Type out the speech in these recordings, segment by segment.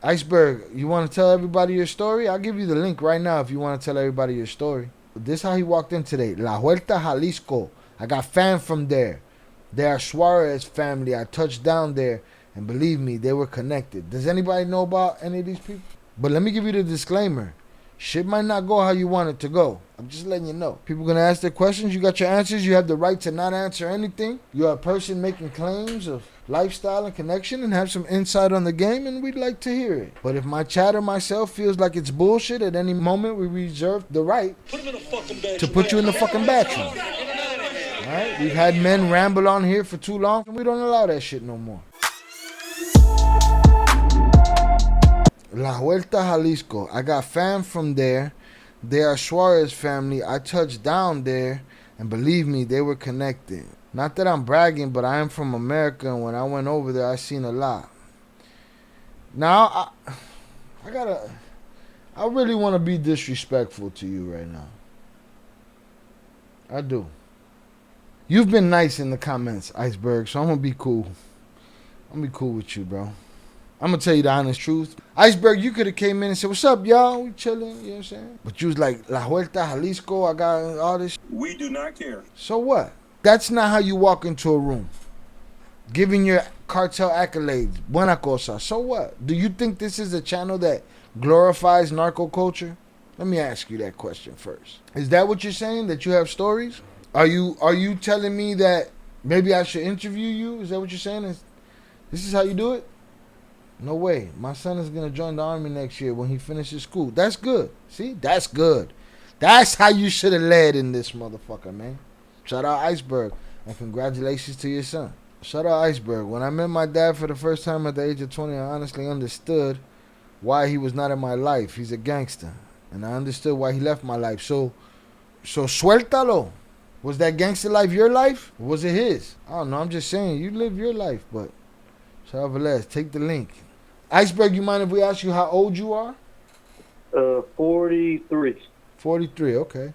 Iceberg, you want to tell everybody your story? I'll give you the link right now if you want to tell everybody your story. This is how he walked in today. La Huerta, Jalisco. I got fam from there. They are Suarez family. I touched down there, and believe me, they were connected. Does anybody know about any of these people? But let me give you the disclaimer. Shit might not go how you want it to go. I'm just letting you know. People gonna ask their questions. You got your answers. You have the right to not answer anything. You're a person making claims of lifestyle and connection and have some insight on the game, and we'd like to hear it. But if my chat or myself feels like it's bullshit at any moment, we reserve the right to put you in the fucking bathroom. Alright? We've had men ramble on here for too long, and we don't allow that shit no more. La Huerta, Jalisco. I got fam from there. They are Suarez family. I touched down there, and believe me, they were connected. Not that I'm bragging, but I am from America, and when I went over there, I seen a lot. Now, I really want to be disrespectful to you right now. I do. You've been nice in the comments, Iceberg, so I'm going to be cool. I'm going to be cool with you, bro. I'm going to tell you the honest truth. Iceberg, you could have came in and said, what's up, y'all? We chilling, you know what I'm saying? But you was like, La Huerta, Jalisco, I got all this. We do not care. So what? That's not how you walk into a room. Giving your cartel accolades. Buena cosa. So what? Do you think this is a channel that glorifies narco culture? Let me ask you that question first. Is that what you're saying? That you have stories? Are you telling me that maybe I should interview you? Is that what you're saying? This is how you do it? No way. My son is going to join the army next year when he finishes school. That's good. See? That's good. That's how you should have led in this motherfucker, man. Shout out Iceberg. And congratulations to your son. Shout out Iceberg. When I met my dad for the first time at the age of 20, I honestly understood why he was not in my life. He's a gangster. And I understood why he left my life. So suéltalo. Was that gangster life your life? Or was it his? I don't know. I'm just saying. You live your life. But, Chavez, take the link. Iceberg, you mind if we ask you how old you are? 43. 43, okay.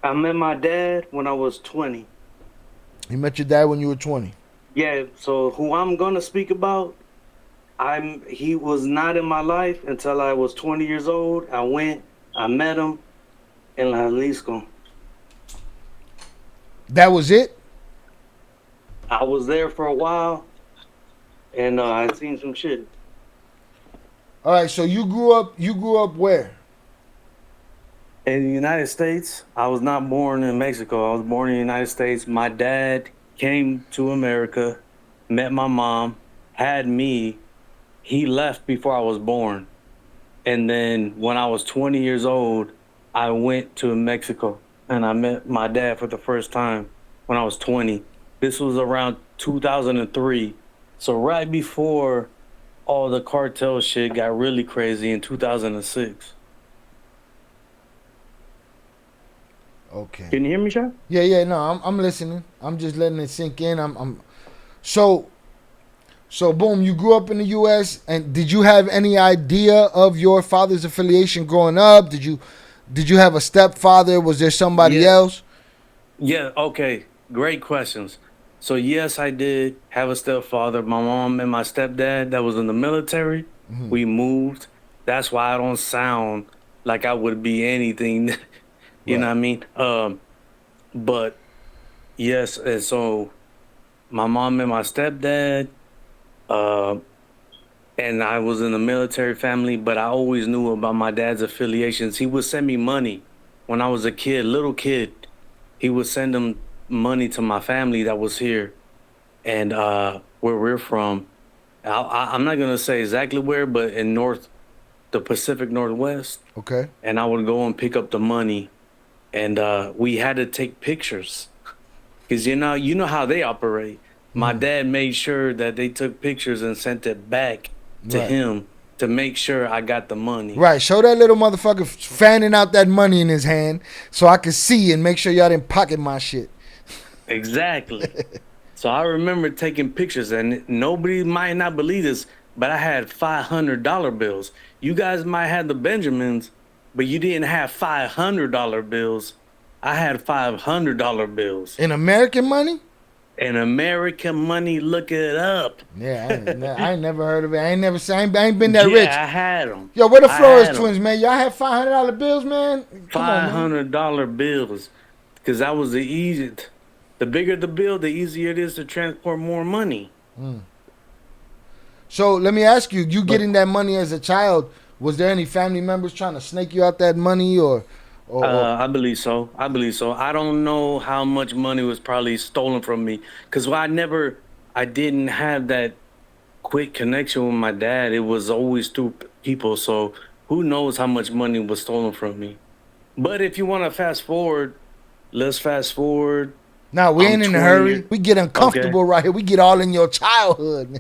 I met my dad when I was 20. You met your dad when you were 20? Yeah, so who I'm going to speak about, he was not in my life until I was 20 years old. I met him in Jalisco. That was it? I was there for a while, and I seen some shit. All right, so you grew up where? In the United States. I was not born in Mexico. I was born in the United States. My dad came to America, met my mom, had me. He left before I was born. And then when I was 20 years old, I went to Mexico and I met my dad for the first time when I was 20. This was around 2003. So right before all the cartel shit got really crazy in 2006. Okay. Can you hear me, Chef? Yeah, no, I'm listening. I'm just letting it sink in. So boom, you grew up in the US, and did you have any idea of your father's affiliation growing up? Did you have a stepfather? Was there somebody else? Yeah, okay. Great questions. So yes, I did have a stepfather. My mom and my stepdad that was in the military. Mm-hmm. We moved. That's why I don't sound like I would be anything. You know what I mean? But yes, and so my mom and my stepdad, and I was in a military family, but I always knew about my dad's affiliations. He would send me money when I was a kid, little kid. He would send them money to my family that was here, and where we're from. I'm not gonna say exactly where, but in the Pacific Northwest. Okay. And I would go and pick up the money. And we had to take pictures because, you know how they operate. My dad made sure that they took pictures and sent it back to him to make sure I got the money. Right. Show that little motherfucker fanning out that money in his hand so I could see and make sure y'all didn't pocket my shit. Exactly. So I remember taking pictures, and nobody might not believe this, but I had $500 bills. You guys might have the Benjamins, but you didn't have $500 bills. I had $500 bills. In American money? And American money, look it up. Yeah, I ain't never heard of it. I ain't never seen. I ain't been that rich. Yeah, I had them. Yo, where the I Flores had them. twins, man? Y'all had $500 bills, man. Come on, man. $500 bills, because that was the easiest. The bigger the bill, the easier it is to transport more money. So let me ask you: you But getting that money as a child? Was there any family members trying to snake you out that money, or I believe so. I believe so. I don't know how much money was probably stolen from me, because I didn't have that quick connection with my dad. It was always through people. So who knows how much money was stolen from me? But if you want to fast forward, let's fast forward. Nah, we I'm ain't in a 20 hurry. years. We get Okay. uncomfortable right here. We get all in your childhood.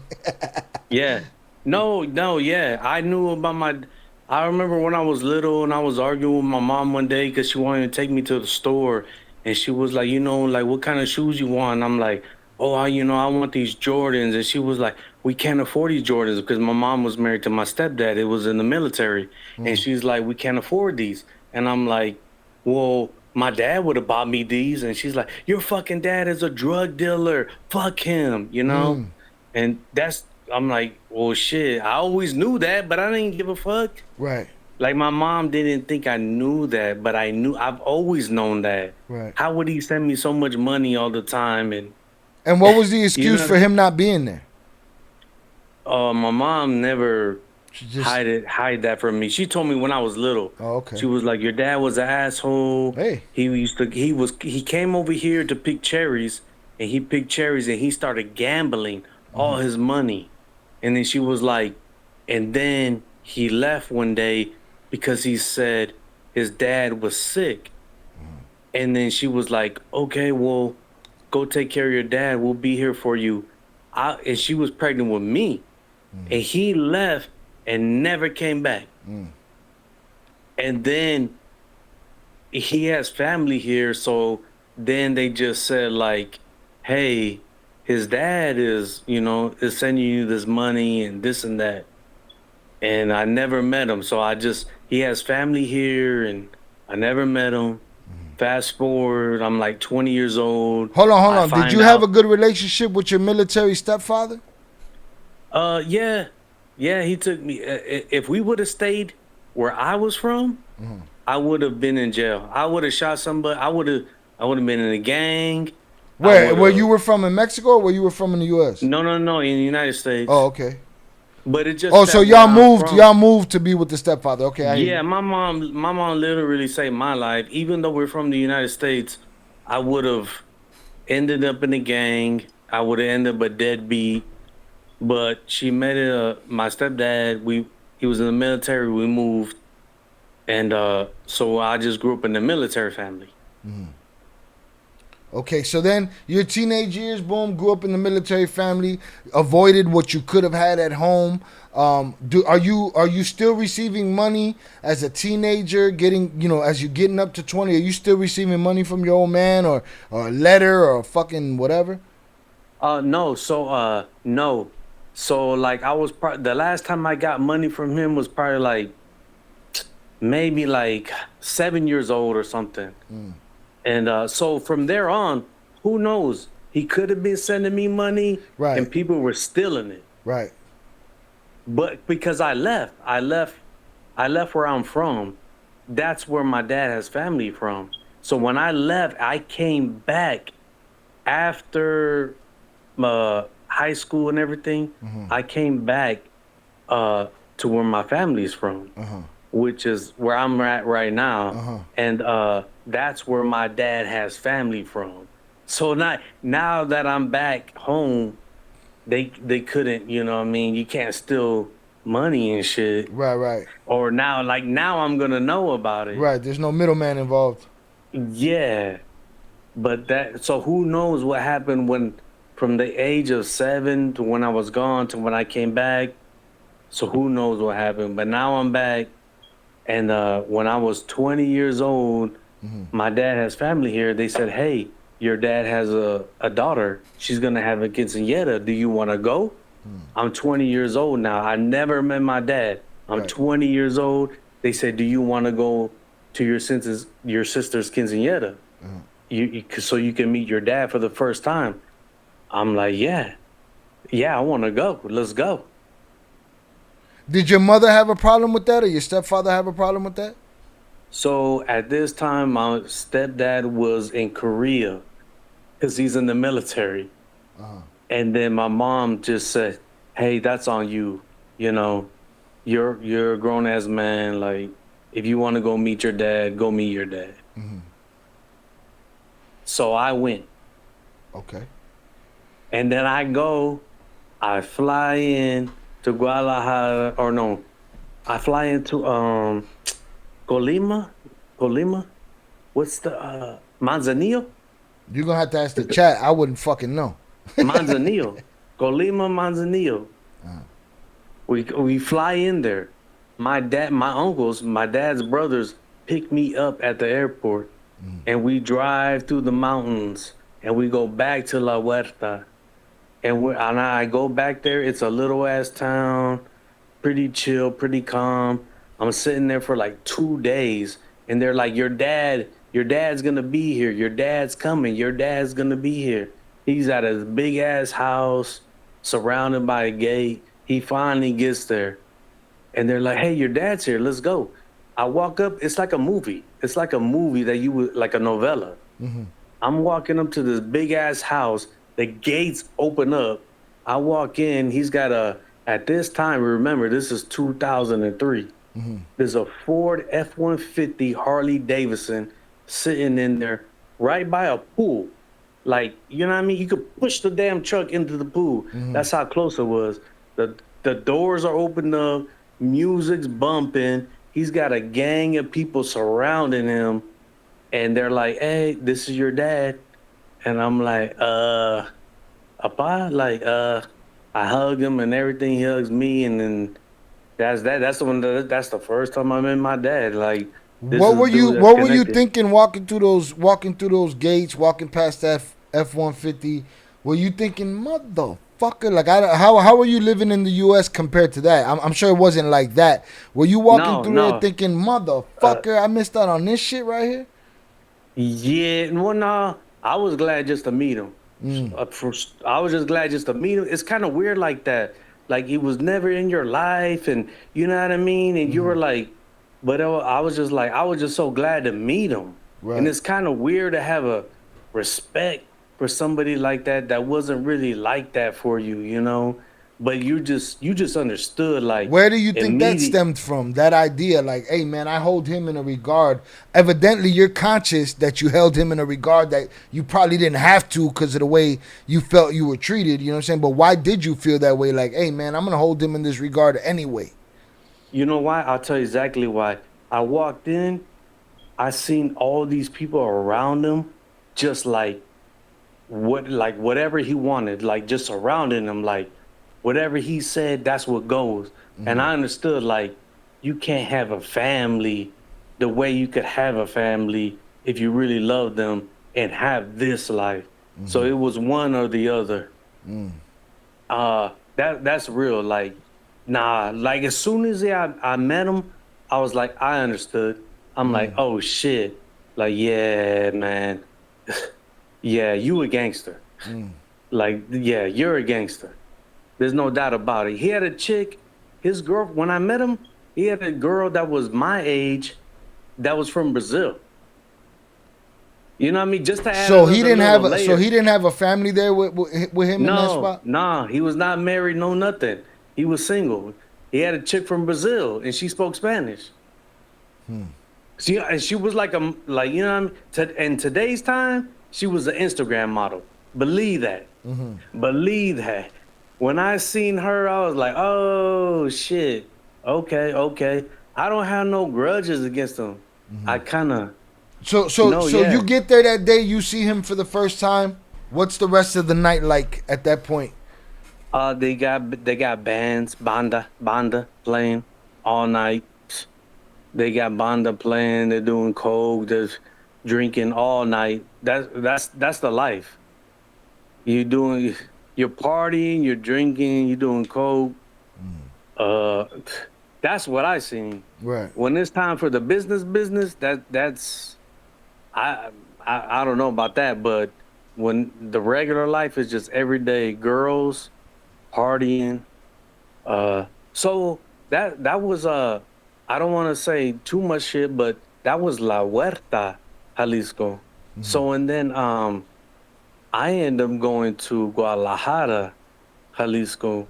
Yeah. No, no, yeah. I knew about my. I remember when I was little and I was arguing with my mom one day because she wanted to take me to the store. And she was like, like, what kind of shoes you want? And I'm like, oh, I want these Jordans. And she was like, we can't afford these Jordans because my mom was married to my stepdad. It was in the military. And she's like, we can't afford these. And I'm like, well, my dad would have bought me these. And she's like, your fucking dad is a drug dealer. Fuck him. And I'm like, well, shit, I always knew that, but I didn't give a fuck. Right, Like, my mom didn't think I knew that, but I've always known that. right. How would he send me so much money all the time? And, And what was the you excuse know, for him not being there? my mom never She just, hide that from me. She told me when I was little. oh, okay. She was like, your dad was an asshole. Hey, He came over here to pick cherries, and he picked cherries and he started gambling all his money. And then she was like, and then he left one day because he said his dad was sick. And then she was like, okay, well, go take care of your dad. We'll be here for you. And she was pregnant with me. And he left and never came back. And then he has family here. So then they just said, like, hey, his dad is sending you this money and this and that. And I never met him. So he has family here and I never met him. Fast forward, I'm like 20 years old. hold I on. Did you find have a out, good relationship with your military stepfather? yeah, yeah, he took me. If we would have stayed where I was from, I would have been in jail. I would have shot somebody. I would have been in a gang. I Where you would have. were from in Mexico, or where you were from in the U.S.? No, no, no, in the United Oh, States. okay. But it's Oh, just so that where I'm from. y'all moved to be with the stepfather. Okay, I hear Yeah, you. my mom literally saved my life. Even though we're from the United States, I would have ended up in a gang. I would have ended up a deadbeat. But she met my stepdad. He was in the military. We moved, and so I just grew up in the military family. Okay, so then your teenage years, boom, grew up in the military family, avoided what you could have had at home. Are you still receiving money as a teenager? As you're getting up to 20, are you still receiving money from your old man, or a letter, or fucking whatever? No, no, so like the last time I got money from him was probably like maybe like 7 years old or something. And so from there on, who knows? He could have been sending me money Right, and people were stealing it. right. But because I left where I'm from. That's where my dad has family from. So when I left, I came back after high school and everything. I came back to where my family's from, which is where I'm at right now. And that's where my dad has family from. So now that I'm back home, they couldn't, you know what I mean? You can't steal money and shit. Right, right, Or now I'm gonna know about it. right. There's no middleman involved. Yeah. But so who knows what happened from the age of 7 to when I was gone to when I came back. So who knows what happened? But now I'm back. And when I was 20 years old, my dad has family here. They said, hey, your dad has a daughter. She's going to have a quinceañera. Do you want to go? I'm 20 years old now. I never met my dad. I'm Right. 20 years old. They said, do you want to go to your sister's quinceañera? So you can meet your dad for the first time. I'm like, yeah, I want to go. Let's go. Did your mother have a problem with that, or your stepfather have a problem with that? So at this time, my stepdad was in Korea because he's in the military. Uh-huh. And then my mom just said, "Hey, that's on you. You know, you're a grown ass man. Like, if you want to go meet your dad, go meet your dad." Mm-hmm. So I went, Okay. and then I fly in to Guadalajara, or no, I fly into Colima, Colima. What's the Manzanillo? You're gonna have to ask the chat. I wouldn't fucking know. Manzanillo, Colima, Manzanillo. Uh-huh. We fly in there. My uncles, my dad's brothers pick me up at the airport, and we drive through the mountains, and we go back to La Huerta. And I go back there. It's a little ass town, pretty chill, pretty calm. I'm sitting there for like 2 days, and they're like, your dad's gonna be here. Your dad's coming. Your dad's gonna be here." He's at his big ass house, surrounded by a gate. He finally gets there, and they're like, "Hey, your dad's here. Let's go." I walk up. It's like a movie. It's like a movie that you would, like a novella. Mm-hmm. I'm walking up to this big ass house. The gates open up. I walk in. He's got at this time, remember, this is 2003. Mm-hmm. There's a Ford F-150 Harley Davidson sitting in there right by a pool. Like, you know what I mean? You could push the damn truck into the pool. Mm-hmm. That's how close it was. The doors are open up, music's bumping. He's got a gang of people surrounding him, and they're like, "Hey, this is your dad." And I'm like, Apa? Like, I hug him and everything. He hugs me, and then that's that. That's the first time I met my dad. Like, this What is a were you dude that's What were you connected. thinking walking through those gates, walking past that F-150? Were you thinking, motherfucker? Like, how were you living in the U.S. compared to that? I'm sure it wasn't like that. Were you walking No, through there no. thinking, Uh, motherfucker, I missed out on this shit right here? yeah, well, no. I was glad just to meet him. Mm, I was just glad just to meet him. It's kind of weird like that. Like, he was never in your life, and you know what I mean. And you mm-hmm. were like, but I was just like, I was just so glad to meet him. And Right. it's kind of weird to have a respect for somebody like that that wasn't really like that for you, you know. But you just understood, like, Where do you think that immediate. stemmed from? That idea, like, hey man, I hold him in a regard. Evidently, you're conscious that you held him in a regard that you probably didn't have to because of the way you felt you were treated. You know what I'm saying? But why did you feel that way? Like, hey man, I'm gonna hold him in this regard anyway. You know why? I'll tell you exactly why. I walked in, I seen all these people around him, just like whatever he wanted, like just surrounding him, like whatever he said, that's what goes. And I understood, like, you can't have a family the way you could have a family if you really love them and have this life. So it was one or the other. That's real. Like, nah, like as soon as I met him, I was like, I understood. I'm like, oh shit. Like, yeah, man. Yeah, you a gangster. Like, yeah, you're a gangster. There's no doubt about it. He had a chick, his girl, when I met him, he had a girl that was my age that was from Brazil. You know what I mean? Just to add So he another didn't little have so layer. he didn't have a family there with him in that No, spot. nah, he was not married, no nothing. He was single. He had a chick from Brazil, and she spoke Spanish. And she was like like, you know what I mean? In today's time, she was an Instagram model. Believe that. Believe that. When I seen her, I was like, oh shit. Okay, okay. I don't have no grudges against them. I kind of no, So you yeah. get there that day, you see him for the first time. What's the rest of the night like at that point? They got bands, banda playing all night. They got banda playing. They're doing coke. They're drinking all night. That's the life. You're partying. You're drinking. You're doing coke. Uh, that's what I seen. Right. When it's time for the business, that's I I don't know about that, but when the regular life is just everyday girls partying. Uh, so that was I don't want to say too much shit, but that was La Huerta, Jalisco. So and then I ended up going to Guadalajara, Jalisco,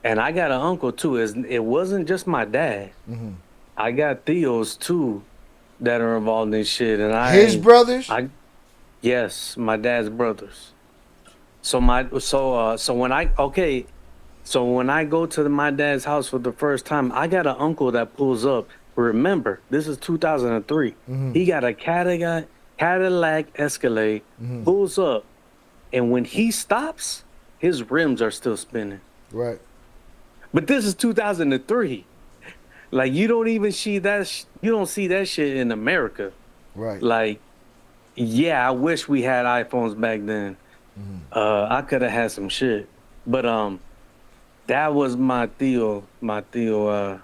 and I got an uncle too. It wasn't just my dad. I got Theos too that are involved in shit, and His brothers? I yes, my dad's brothers. So when I go to my dad's house for the first time, I got an uncle that pulls up. Remember, this is 2003. He got a Cadillac Escalade, pulls up, and when he stops, his rims are still spinning. Right. But this is 2003. Like you don't even see that. You don't see that shit in America. Right. Like, yeah, I wish we had iPhones back then. I could have had some shit, but that was my Theo. My Theo.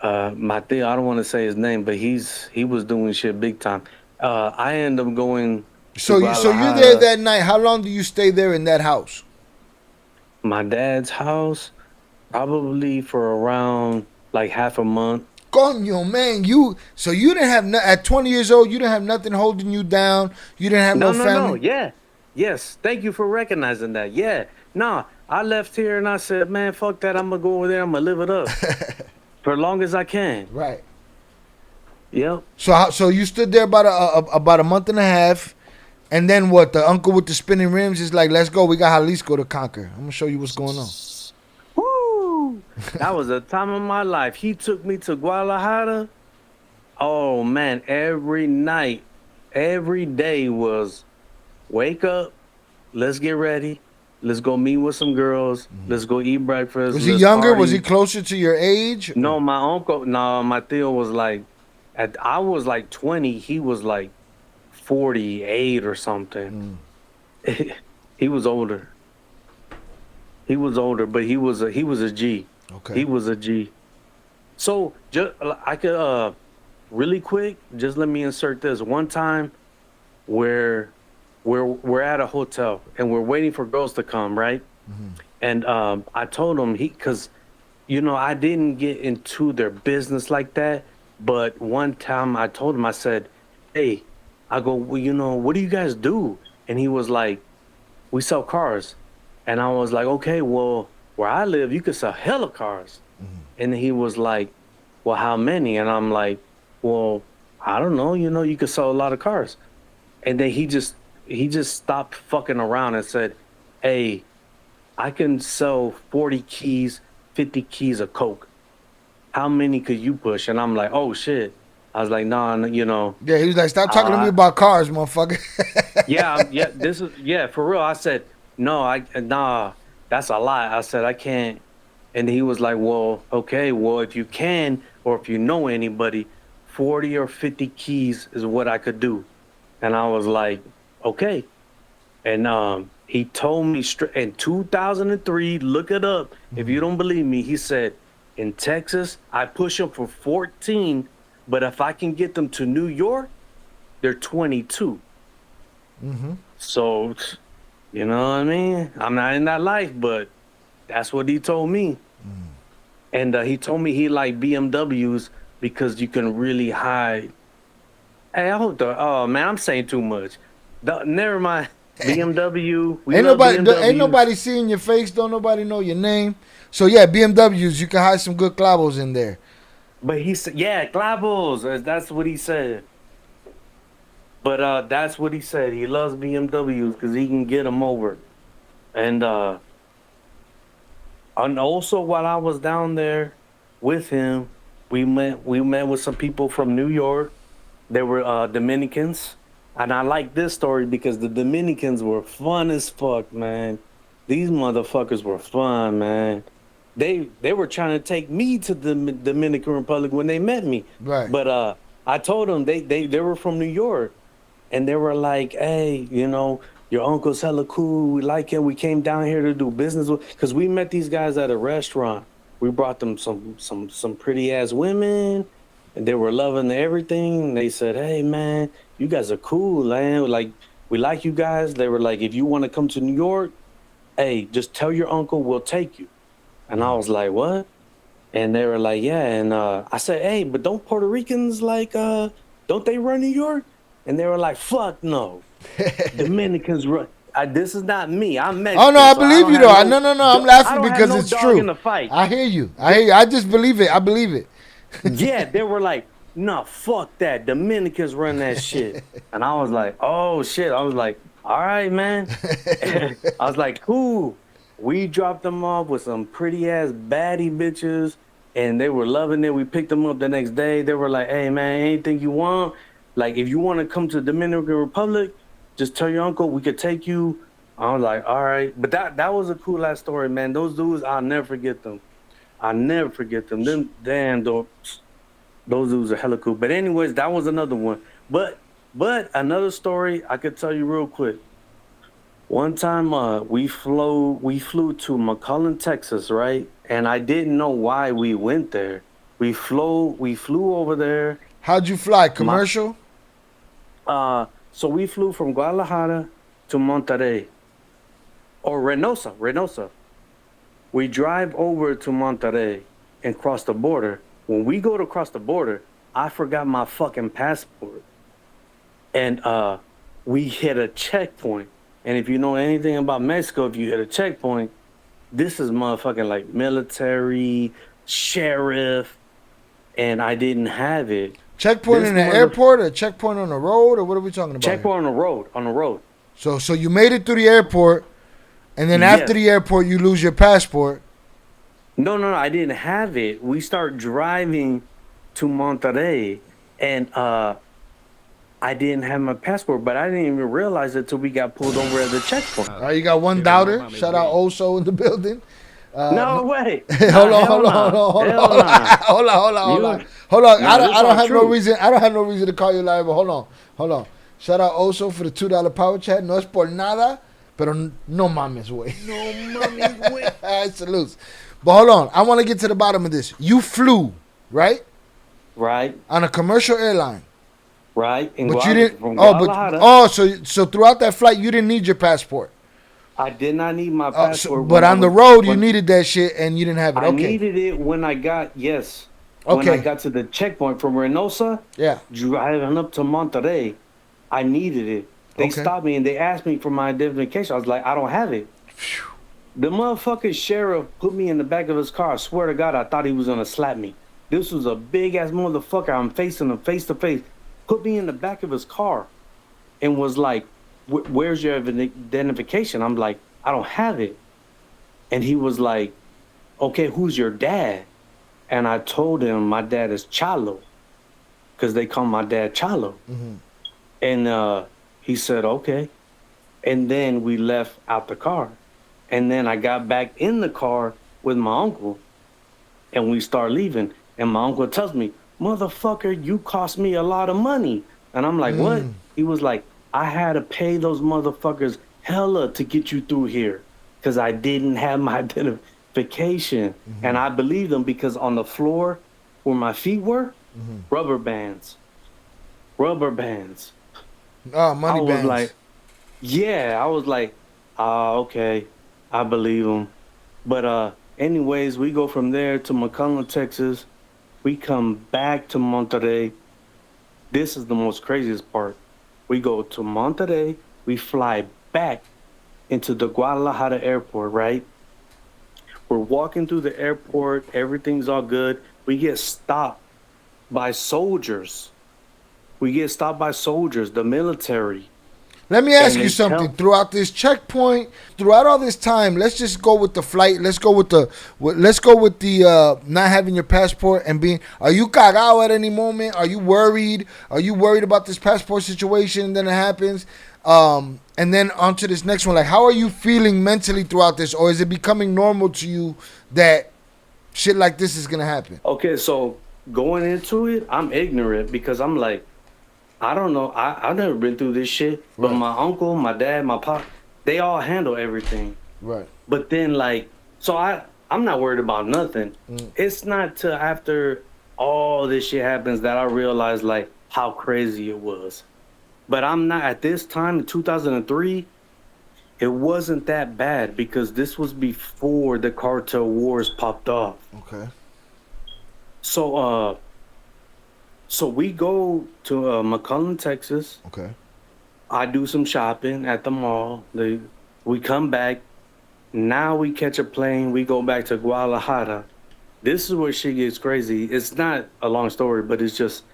I don't want to say his name, but he was doing shit big time. I ended up going to So you're there Guadalajara, that night. How long do you stay there in that house? my dad's house, probably for around like half a month. Coño, man, you didn't have at 20 years old, you didn't have nothing holding you down. You didn't have no No. family. Yeah. Yes. Thank you for recognizing that. Yeah. Nah, I left here and I said, man, fuck that. I'm going to go over there. I'm going to live it up for as long as I can. Right. Yep. So you stood there about a month and a half, and then what? The uncle with the spinning rims is like, let's go. We got Jalisco to conquer. I'm gonna show you what's going on. Woo! That was the time of my life. He took me to Guadalajara. Oh, man. Every night, every day was wake up. Let's get ready. Let's go meet with some girls. Let's go eat breakfast. Was he Let's younger? Was he party. closer to your age? No, my uncle. No, my Theo was like, I was like 20. He was like 48 or something. He was older. He was older, but he was a G. Okay. He was a G. So just I could really quick. Just let me insert this one time where we're at a hotel and we're waiting for girls to come, right? And I told him because I didn't get into their business like that. But one time I told him, I said, hey, I go, well, what do you guys do? And he was like, we sell cars. And I was like, okay, well, where I live, you could sell hella cars. And he was like, well, how many? And I'm like, well, I don't know. You could sell a lot of cars. And then he just stopped fucking around and said, hey, I can sell 40 keys, 50 keys of Coke. How many could you push? And I'm like, oh shit. I was like, nah, Yeah, he was like, stop talking to me about cars, motherfucker. yeah, for real. I said, nah, that's a lie. I said, I can't. And he was like, well, okay, well, if you can, or if you know anybody, 40 or 50 keys is what I could do. And I was like, okay. And he told me in 2003, look it up. If you don't believe me, he said, in Texas, I push them for 14, but if I can get them to New York, they're 22. So, you know what I mean? I'm not in that life, but that's what he told me. And he told me he liked BMWs because you can really hide. Hey, oh man, I'm saying too much. Never mind. BMW. We Ain't love ain't BMWs. nobody seeing your face. Don't nobody know your name. So yeah, BMWs. You can hide some good clavos in there. But he said, yeah, clavos. That's what he said. But that's what he said. He loves BMWs because he can get them over. And also while I was down there with him, we met with some people from New York. They were Dominicans. And I like this story because the Dominicans were fun as fuck, man. These motherfuckers were fun, man. They were trying to take me to the Dominican Republic when they met me. Right. But I told them they were from New York. And they were like, hey, your uncle's hella cool. We like him. We came down here to do business with, because we met these guys at a restaurant. We brought them some pretty ass women, and they were loving everything. And they said, hey man, you guys are cool, man. Like, We like you guys. They were like, if you want to come to New York, hey, just tell your uncle, we'll take you. And I was like, what? And they were like, yeah. And I said, hey, but don't Puerto Ricans like, don't they run New York? And they were like, fuck no. Dominicans run. This is not me. I'm Mexican. Oh no, I so believe you though. No, I'm I laughing don't have because no it's dog true. in the fight. I hear you. I just believe it. I believe it. Yeah, they were like, no, fuck that. Dominicans run that shit. And I was like, oh shit. I was like, all right, man. I was like, cool. We dropped them off with some pretty ass baddie bitches, and they were loving it. We picked them up the next day. They were like, hey man, anything you want. Like, if you want to come to the Dominican Republic, just tell your uncle we could take you. I was like, all right. But that was a cool ass story, man. Those dudes, I'll never forget them. I'll never forget them. Them damn those dudes are hella cool. But anyways, that was another one. But another story I could tell you real quick. One time we flew to McAllen, Texas, right? And I didn't know why we went there. We flew over there. How'd you fly? Commercial? So we flew from Guadalajara to Monterrey. Or Reynosa. We drive over to Monterrey and cross the border. When we go to cross the border, I forgot my fucking passport. And we hit a checkpoint. And if you know anything about Mexico, if you hit a checkpoint, this is motherfucking like military, sheriff, and I didn't have it. Checkpoint in the airport or checkpoint on the road, or what are we talking about? Checkpoint on the road. So you made it through the airport, and then after the airport, you lose your passport. No, I didn't have it. We start driving to Monterrey, and I didn't have my passport, but I didn't even realize it till we got pulled over at the checkpoint. You got one doubter. Shout out Oso in the building. No way. Hold on. I don't have no reason. I don't have no reason to call you liar. But hold on. Shout out Oso for the $2 power chat. No es por nada, pero no mames, güey. No mames, güey. Salutes. But hold on. I want to get to the bottom of this. You flew, right? Right. On a commercial airline. Right. But you didn't. So throughout that flight, you didn't need your passport. I did not need my passport. But on the road, you needed that shit, and you didn't have it. I needed it when I got when I got to the checkpoint from Reynosa. Yeah. Driving up to Monterrey, I needed it. They stopped me and they asked me for my identification. I was like, I don't have it. The motherfucking sheriff put me in the back of his car. I swear to God, I thought he was gonna slap me. This was a big ass motherfucker. I'm facing him face to face. Put me in the back of his car and was like, where's your identification? I'm like, I don't have it. And he was like, okay, who's your dad? And I told him my dad is Chalo, because they call my dad Chalo. Mm-hmm. And he said, okay. And then we left out the car. And then I got back in the car with my uncle, and we start leaving. And my uncle tells me, motherfucker, you cost me a lot of money. And I'm like, what? He was like, I had to pay those motherfuckers hella to get you through here because I didn't have my identification. Mm-hmm. And I believed them because on the floor where my feet were, rubber bands. Oh, money bands. I was like, okay, I believe them. But anyways, we go from there to McAllen, Texas. We come back to Monterrey. This is the most craziest part. We go to Monterrey. We fly back into the Guadalajara airport, right? We're walking through the airport. Everything's all good. We get stopped by soldiers. The military. Let me ask you something. Throughout this checkpoint, throughout all this time, let's just go with the flight. Let's go with the not having your passport and being. Are you cagao at any moment? Are you worried? Are you worried about this passport situation? Then it happens, and then on to this next one. Like, how are you feeling mentally throughout this, or is it becoming normal to you that shit like this is gonna happen? Okay, so going into it, I'm ignorant because I'm like, I don't know. I've never been through this shit. But my uncle, my dad, my pop, they all handle everything. Right. But then, like, so I'm not worried about nothing. It's not till after all this shit happens that I realize, like, how crazy it was. But I'm not at this time in 2003. It wasn't that bad because this was before the cartel wars popped off. Okay. So, so we go to McClellan, Texas. Okay. I do some shopping at the mall. We come back. Now we catch a plane. We go back to Guadalajara. This is where shit gets crazy. It's not a long story, but it's just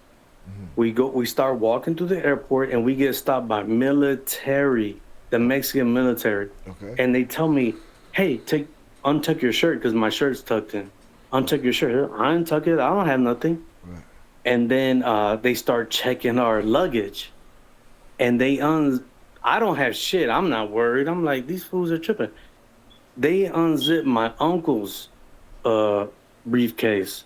we start walking through the airport and we get stopped by military, the Mexican military. Okay. And they tell me, hey, untuck your shirt because my shirt's tucked in. Untuck your shirt. I untuck it. I don't have nothing. Right. And then they start checking our luggage. And I don't have shit. I'm not worried. I'm like, these fools are tripping. They unzip my uncle's briefcase.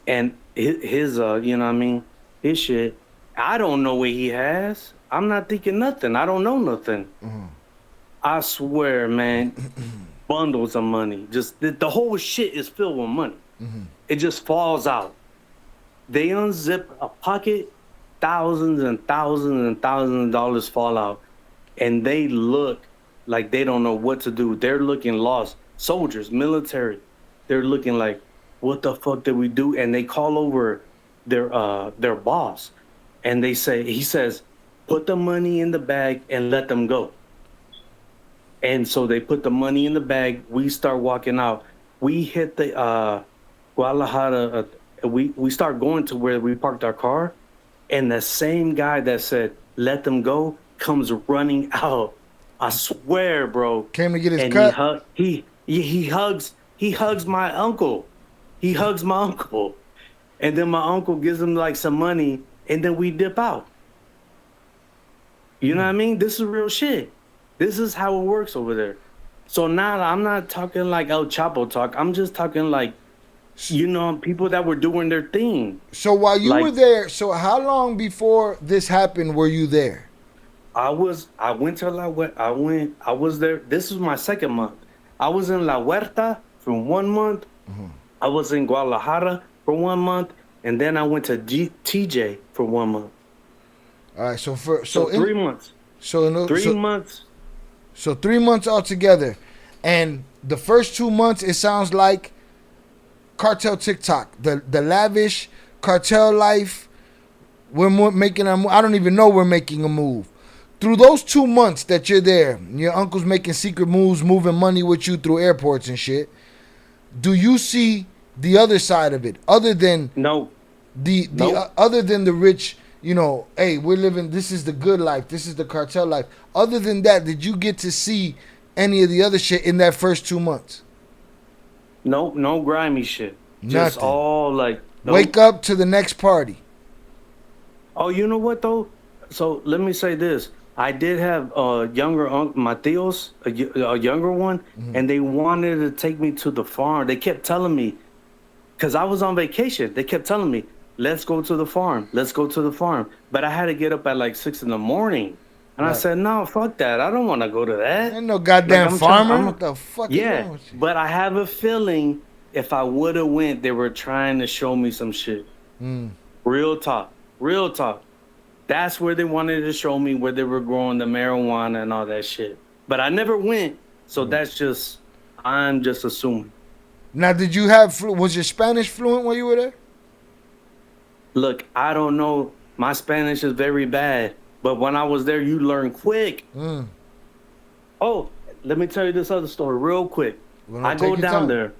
And his you know what I mean? His shit. I don't know what he has. I'm not thinking nothing. I don't know nothing. Mm-hmm. I swear, man, bundles of money. Just the whole shit is filled with money. Mm-hmm. It just falls out. They unzip a pocket, thousands and thousands and thousands of dollars fall out. And they look like they don't know what to do. They're looking lost. Soldiers, military. They're looking like, what the fuck did we do? And they call over their boss. And he says, put the money in the bag and let them go. And so they put the money in the bag. We start walking out. We hit the Guadalajara. We start going to where we parked our car. And the same guy that said, let them go, comes running out. I swear, bro. Came to get his cut? He hugs my uncle. He hugs my uncle. And then my uncle gives him like some money. And then we dip out. You know what I mean? This is real shit. This is how it works over there. So now I'm not talking like El Chapo talk. I'm just talking like, you know, people that were doing their thing. So while you were there, so how long before this happened were you there? I was there. This was my second month. I was in La Huerta for 1 month. Mm-hmm. I was in Guadalajara for 1 month. And then I went to TJ for 1 month. All right, so 3 months. So 3 months. So 3 months altogether. And the first 2 months, it sounds like cartel TikTok, the lavish cartel life. We're making I don't even know we're making a move. Through those 2 months that you're there, your uncle's making secret moves, moving money with you through airports and shit. Do you see the other side of it, other than other than the rich? You know, hey, we're living. This is the good life. This is the cartel life. Other than that, did you get to see any of the other shit in that first 2 months? Nope, no grimy shit. Just Nothing. all like wake up to the next party. Oh, you know what though? So let me say this. I did have a younger uncle, my tios, a younger one, and they wanted to take me to the farm. They kept telling me, because I was on vacation, they kept telling me, let's go to the farm. Let's go to the farm. But I had to get up at like 6 in the morning. And I said, no, fuck that. I don't want to go to that. Ain't no goddamn farmer. What the fuck is wrong with you? But I have a feeling if I would have went, they were trying to show me some shit. Real talk. Real talk. That's where they wanted to show me where they were growing the marijuana and all that shit. But I never went. So I'm just assuming. Now, was your Spanish fluent while you were there? Look, I don't know. My Spanish is very bad. But when I was there, you learn quick. Oh, let me tell you this other story real quick. I go down there.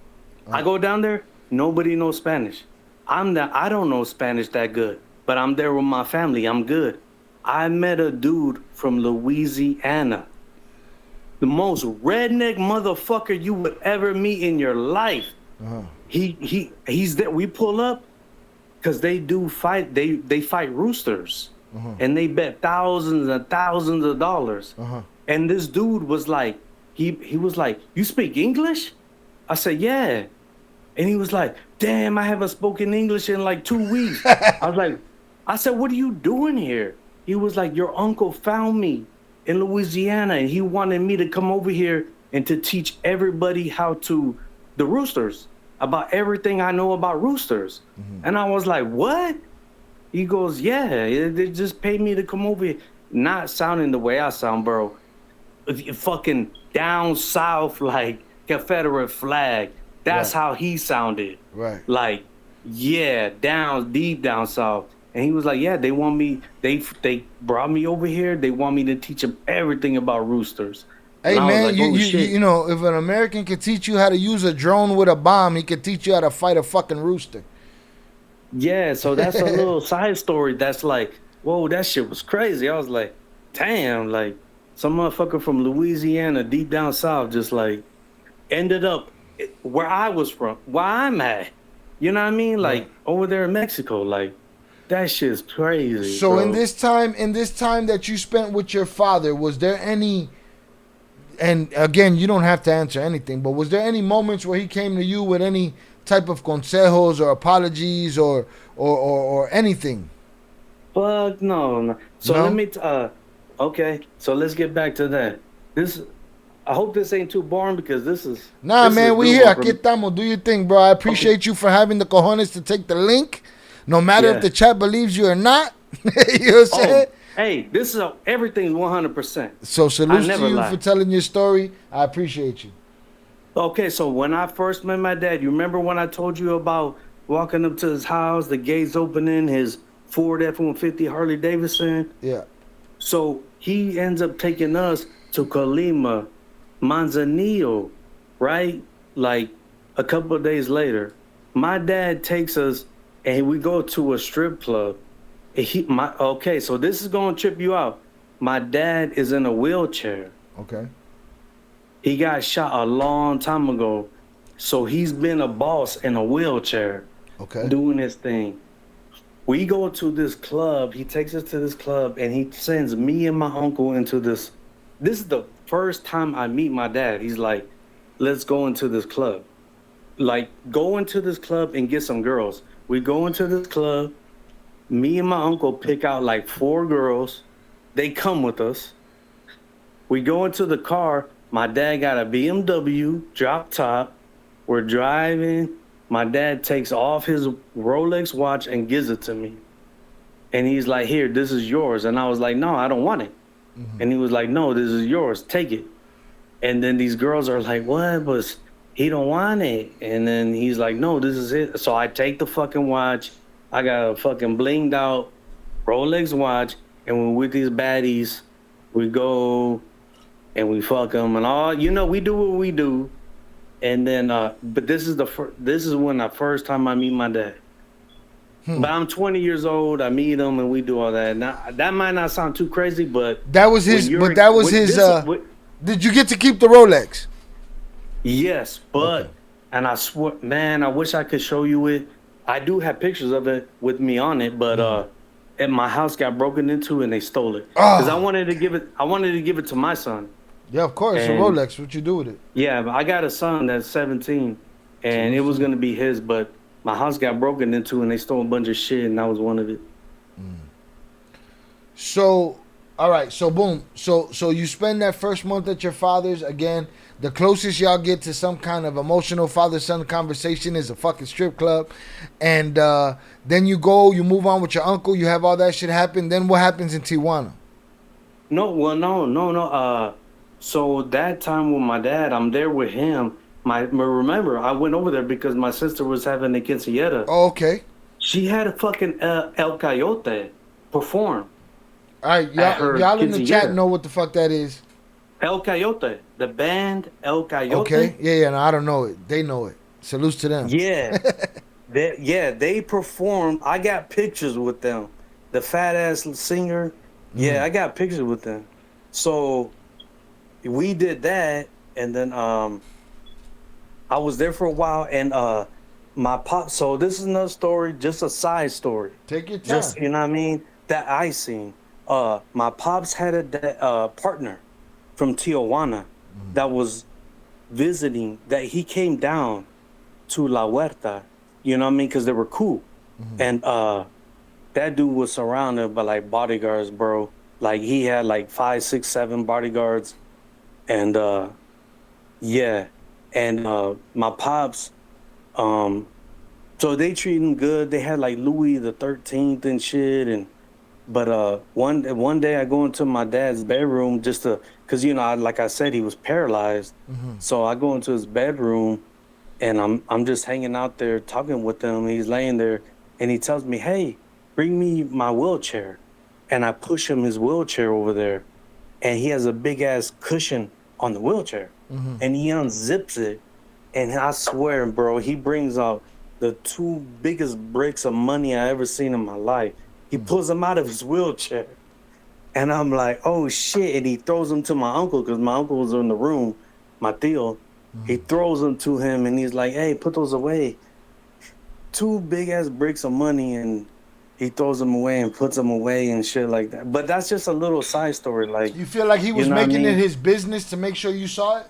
I go down there. Nobody knows Spanish. I don't know Spanish that good. But I'm there with my family. I'm good. I met a dude from Louisiana. The most redneck motherfucker you would ever meet in your life. He's there. We pull up because they do fight. They fight roosters. And they bet thousands and thousands of dollars. And this dude was like, he was like, you speak English? I said, yeah. And he was like, damn, I haven't spoken English in like 2 weeks. I said, what are you doing here? He was like, your uncle found me in Louisiana and he wanted me to come over here and to teach everybody the roosters, about everything I know about roosters. And I was like, what? He goes, yeah, they just paid me to come over here. not sounding the way I sound, bro. If you fucking down south, like Confederate flag. That's Right. how he sounded. Right. Like, yeah, down deep down south. And he was like, yeah, they want me. They brought me over here. They want me to teach them everything about roosters. And Hey I was man, like, oh shit. you know, if an American could teach you how to use a drone with a bomb, he could teach you how to fight a fucking rooster. Yeah, so that's a little side story. That's like, whoa, that shit was crazy. I was like, damn, like some motherfucker from Louisiana, deep down south, just like ended up where I was from, where I'm at. You know what I mean? Right. Like over there in Mexico. Like that shit's crazy, So bro. in this time that you spent with your father, was there any, and again, you don't have to answer anything, but was there any moments where he came to you with any type of consejos or apologies or anything? Fuck no, no. So let No? me okay. So let's get back to that. This I hope this ain't too boring because Nah, this is a man, we good here. one for Aquí me. estamos. Do your thing, bro. I Okay. appreciate you for having the cojones to take the link, no matter if Yeah. the chat believes you or not. You know what I'm saying? Oh, hey, this is everything's 100%. So I salutes to never you for lie. telling your story. I appreciate you. Okay, so when I first met my dad, you remember when I told you about walking up to his house, the gates opening, his Ford F-150 Harley Davidson? Yeah. So he ends up taking us to Colima, Manzanillo, right? Like a couple of days later. My dad takes us and we go to a strip club. Okay, so this is gonna trip you out. My dad is in a wheelchair. Okay. He got shot a long time ago. So he's been a boss in a wheelchair Okay. doing his thing. We go to this club. He takes us to this club and he sends me and my uncle into this. This is the first time I meet my dad. He's like, let's go into this club. Like, go into this club and get some girls. We go into this club. Me and my uncle pick out like 4 girls. They come with us. We go into the car. My dad got a BMW drop top. We're driving. My dad takes off his Rolex watch and gives it to me. And he's like, here, this is yours. And I was like, no, I don't want it. Mm-hmm. And he was like, no, this is yours. Take it. And then these girls are like, what? But he don't want it. And then he's like, no, this is it. So I take the fucking watch. I got a fucking blinged out Rolex watch. And we're with these baddies. We go and we fuck them and all. You know, we do what we do. And then, but this is this is when the first time I meet my dad. But I'm 20 years old. I meet him and we do all that. Now that might not sound too crazy, but That was his. But that was his. Did you get to keep the Rolex? yes, but Okay. and I swear, man, I wish I could show you it. I do have pictures of it with me on it, but and my house got broken into and they stole it because I Oh, wanted to give it. I wanted to give it to my son. yeah, of course. A And Rolex. What you do with it? yeah, but I got a son that's 17, and it Salute was to you. gonna be his, but my house got broken into and they stole a bunch of shit, and that was one of it. So, all right. So, boom. So you spend that first month at your father's. Again, the closest y'all get to some kind of emotional father-son conversation is a fucking strip club, and then you go. You move on with your uncle. You have all that shit happen. Then what happens in Tijuana? No, well, no. So that time with my dad, I'm there with him. Remember, I went over there because my sister was having a quinceañera. Oh, okay. She had a fucking El Coyote perform All right, at y'all, her y'all in the chat quinceañera. know what the fuck that is. El Coyote, the band El Okay. Coyote. Yeah. No, I don't know it. They know it. Salutes to them. Yeah, they performed. I got pictures with them. The fat ass singer. Yeah, I got pictures with them. So we did that, and then I was there for a while, and my pop. So this is another story, just a side story. Take your time. Just you know what I mean. That I seen. My pops had a partner from Tijuana that was visiting. That he came down to La Huerta. You know what I mean? Because they were cool, and that dude was surrounded by like bodyguards, bro. Like he had like 5, 6, 7 bodyguards, and yeah, and my pops, so they treated him good. They had like Louis the 13th and shit, and But one day I go into my dad's bedroom just to, cause like I said, he was paralyzed. Mm-hmm. So I go into his bedroom and I'm just hanging out there talking with him. He's laying there and he tells me, "Hey, bring me my wheelchair." And I push him his wheelchair over there, and he has a big ass cushion on the wheelchair, Mm-hmm. and he unzips it, and I swear, bro, he brings out the two biggest bricks of money I ever seen in my life. He pulls them out of his wheelchair, and I'm like, "Oh shit!" And he throws them to my uncle because my uncle was in the room, my tío. He throws them to him, and he's like, "Hey, put those away." Two big ass bricks of money, and he throws them away and puts them away and shit like that. But that's just a little side story, like, You feel like he you was know what I making it mean? his business to make sure you saw it?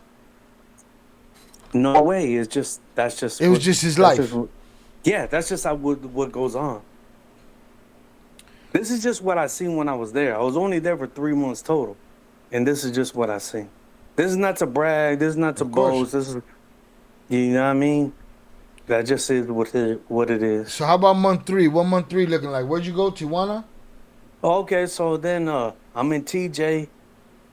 No way. It's just that's just It was what just his that's just life. what, yeah. That's just how what goes on. This is just what I seen when I was there. I was only there for 3 months total, and this is just what I seen. This is not to brag. This is not to Of course. boast. This is, you know what I mean. That just is what it is. So how about month 3? What month 3 looking like? Where'd you go? Tijuana? Okay, so then I'm in TJ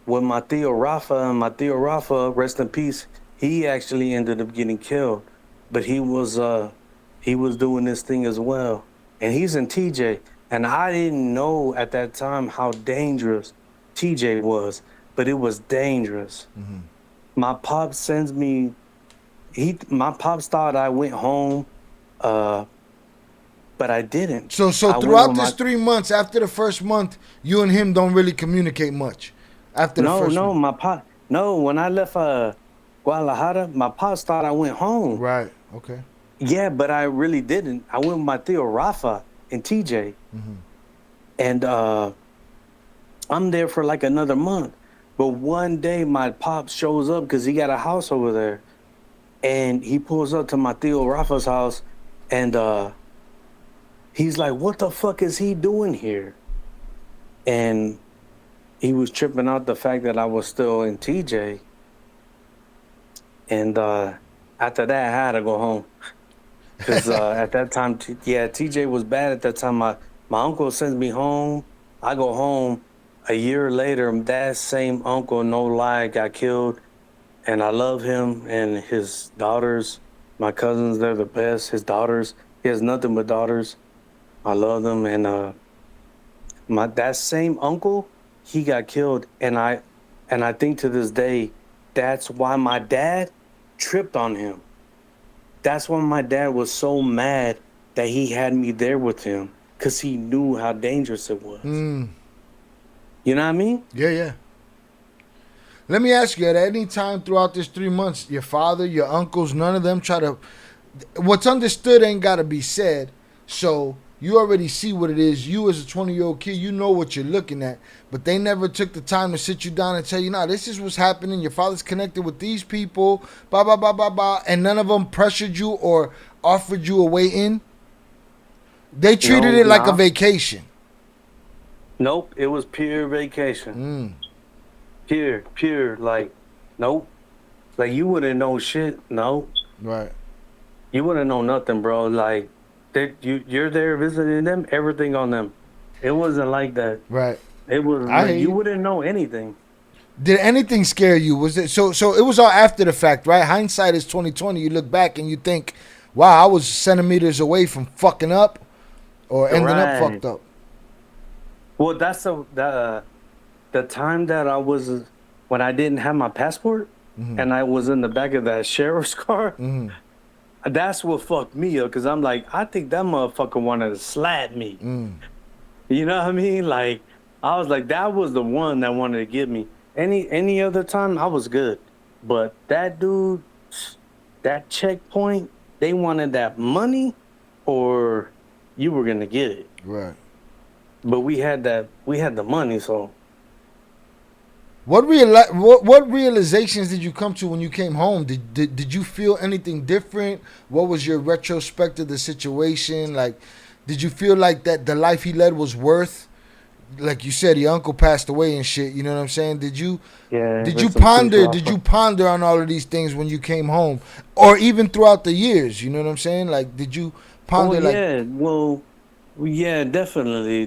with my tío Rafa, and my tío Rafa, rest in peace, he actually ended up getting killed. But he was doing this thing as well. And he's in TJ. And I didn't know at that time how dangerous TJ was, but it was dangerous. Mm-hmm. My pop sends me my pops thought I went home, uh, but I didn't. So I went throughout with this my 3 months, after the first month, you and him don't really communicate much. After the no, first no, month. my pop no, when I left Guadalajara, my pops thought I went home. Right. Okay. Yeah, but I really didn't. I went with my tío Rafa and TJ, Mm-hmm. and I'm there for like another month. But one day my pop shows up because he got a house over there, and he pulls up to my tío Rafa's house, and he's like, "What the fuck is he doing here?" And he was tripping out the fact that I was still in TJ, and after that I had to go home. Because at that time, TJ was bad at that time. My uncle sends me home. I go home. A year later, that same uncle, no lie, got killed. And I love him and his daughters. My cousins, they're the best. His daughters, he has nothing but daughters. I love them. And that same uncle, he got killed. And I think to this day, that's why my dad tripped on him. That's why my dad was so mad that he had me there with him, because he knew how dangerous it was. Mm. You know what I mean? Yeah, yeah. Let me ask you, at any time throughout this 3 months, your father, your uncles, none of them try to. What's understood ain't got to be said. So you already see what it is. You, as a 20-year-old kid, you know what you're looking at. But they never took the time to sit you down and tell you, nah, this is what's happening. Your father's connected with these people, blah, blah, blah, blah, blah. And none of them pressured you or offered you a way in. They treated No, it like a nah. vacation. Nope. It was pure vacation. Pure. Like, nope. Like, you wouldn't know shit. No. Right. You wouldn't know nothing, bro. Like, you're there visiting them, everything on them. It wasn't like that. Right. It was I like, hear you you. wouldn't know anything. Did anything scare you? Was it so? So it was all after the fact, right? Hindsight is 2020. You look back and you think, "Wow, I was centimeters away from fucking up, or ending up Right. fucked up." Well, that's the time that I was, when I didn't have my passport, Mm-hmm. and I was in the back of that sheriff's car. Mm-hmm. That's what fucked me up, because I'm like, I think that motherfucker wanted to slap me. Mm. You know what I mean? Like, I was like, that was the one that wanted to get me. Any other time, I was good. But that dude, that checkpoint, they wanted that money, or you were gonna get it. Right. But we had the money, so. What realizations did you come to when you came home? Did you feel anything different? What was your retrospect of the situation? Like, did you feel like that the life he led was worth? Like you said, your uncle passed away and shit. You know what I'm saying? Did you Yeah, Did you rest in peace, ponder? Did Rafa. you ponder on all of these things when you came home, or even throughout the years? You know what I'm saying? Like, did you Oh ponder? Like, yeah, well, yeah, definitely.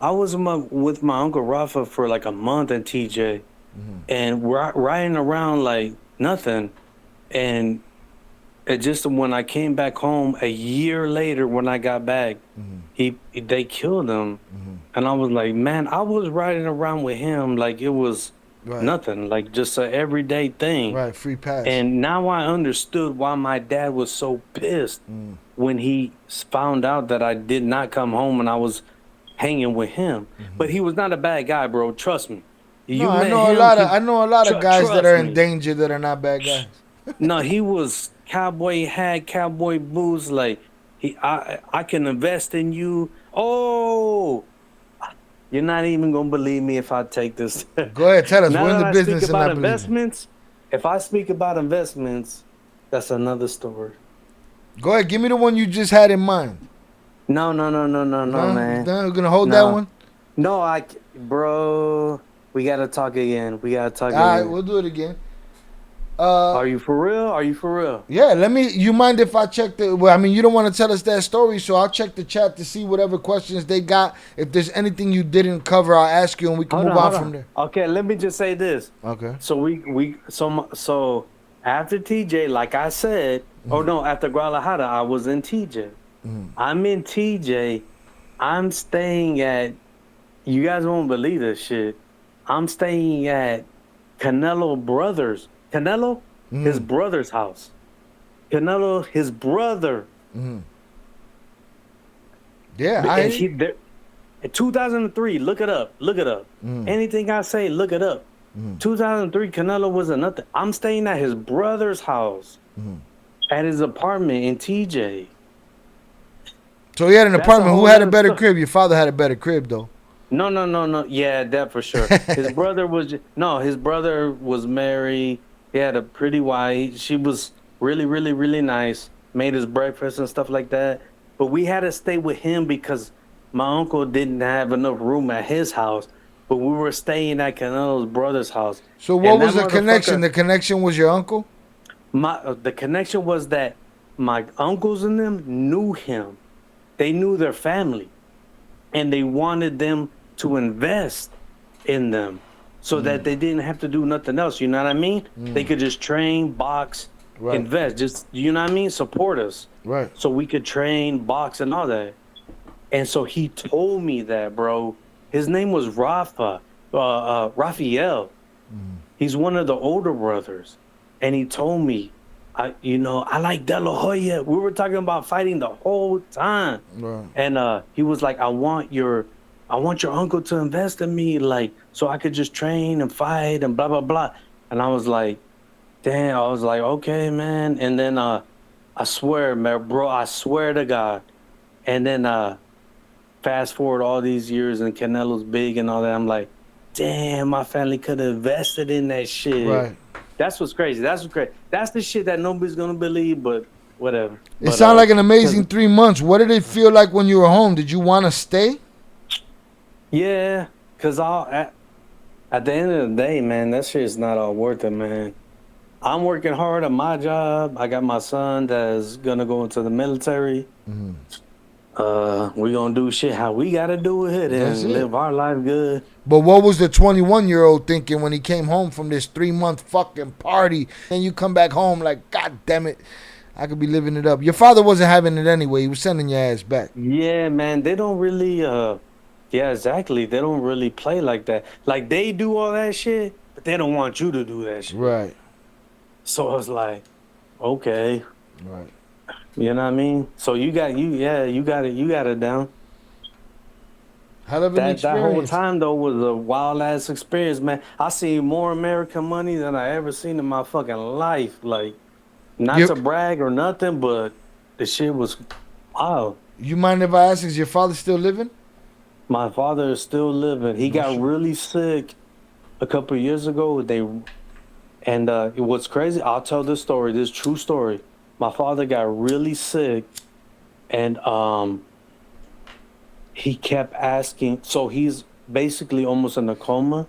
I was with my uncle Rafa for like a month in TJ, and we're riding around like nothing. And it just when I came back home a year later, when I got back, they killed him, and I was like, man, I was riding around with him like it was Right. nothing, like just an everyday thing. Right. Free pass. And now I understood why my dad was so pissed when he found out that I did not come home and I was hanging with him. But he was not a bad guy, bro. Trust me. No, You met him. I know a lot of guys that Trust are in me. danger that are not bad guys. No, he was cowboy hat, cowboy boots. Like I can invest in you. Oh, you're not even gonna believe me if I take this. Go ahead, tell us. Now We're in that the I speak business and I about believe you. investments, if I speak about investments, that's another story. Go ahead, give me the one you just had in mind. No, man. No, we're gonna hold that No, one. no, bro, we gotta talk again. We gotta talk All right, again. we'll do it again. Are you for real? Are you for real? Yeah, let me. You mind if I check the? Well, I mean, you don't want to tell us that story, so I'll check the chat to see whatever questions they got. If there's anything you didn't cover, I'll ask you, and we can move on from there. Okay, let me just say this. Okay. So after TJ, like I said, oh no, after Guadalajara, I was in TJ. I'm in TJ. I'm staying at. You guys won't believe this shit. I'm staying at Canelo brothers. Canelo, his brother's house. Canelo, his brother. Yeah, And in 2003, look it up. Look it up. Anything I say, look it up. 2003, Canelo was a nothing. I'm staying at his brother's house, at his apartment in TJ. So he had an That's a apartment. Who whole had a nother better story. crib? Your father had a better crib, though. No. Yeah, that for sure. His brother was his brother was married. He had a pretty wife. She was really, really, really nice. Made his breakfast and stuff like that. But we had to stay with him because my uncle didn't have enough room at his house. But we were staying at Canelo's brother's house. So what And was that the connection? motherfucker- The connection was your uncle. The connection was that my uncles and them knew him. They knew their family, and they wanted them to invest in them so that they didn't have to do nothing else. You know what I mean? They could just train, box, Right. invest. Just, you know what I mean? Support us. Right. So we could train, box, and all that. And so he told me that, bro. His name was Rafa, Raphael. He's one of the older brothers. And he told me, I like De La Hoya. We were talking about fighting the whole time. Right. And he was like, I want your uncle to invest in me, like, so I could just train and fight and blah, blah, blah. And I was like, damn, I was like, okay, man. And then I swear, man, bro, I swear to God. And then fast forward all these years and Canelo's big and all that. I'm like, damn, my family could have invested in that shit. Right. That's what's crazy. That's the shit that nobody's gonna believe, but whatever. It sounded like an amazing 3 months. What did it feel like when you were home? Did you want to stay? Yeah, cause at the end of the day, man, that shit is not all worth it, man. I'm working hard at my job. I got my son that's gonna go into the military. We gonna do shit how we gotta do it That's and it. live our life good. But what was the 21-year-old thinking when he came home from this 3-month fucking party? And you come back home like, God damn it, I could be living it up. Your father wasn't having it anyway. He was sending your ass back. Yeah, man, they don't really. Yeah, exactly. They don't really play like that. Like they do all that shit, but they don't want you to do that shit. Right. So I was like, okay, Right. you know what I mean? So you got it down. Hell of an That whole experience. time though was a wild ass experience, man. I seen more American money than I ever seen in my fucking life. Like, not Yep. to brag or nothing, but the shit was wild. You mind if I ask, is your father still living? My father is still living. He got really sick a couple of years ago. What's crazy, I'll tell this story, this true story. My father got really sick, and he kept asking. So he's basically almost in a coma,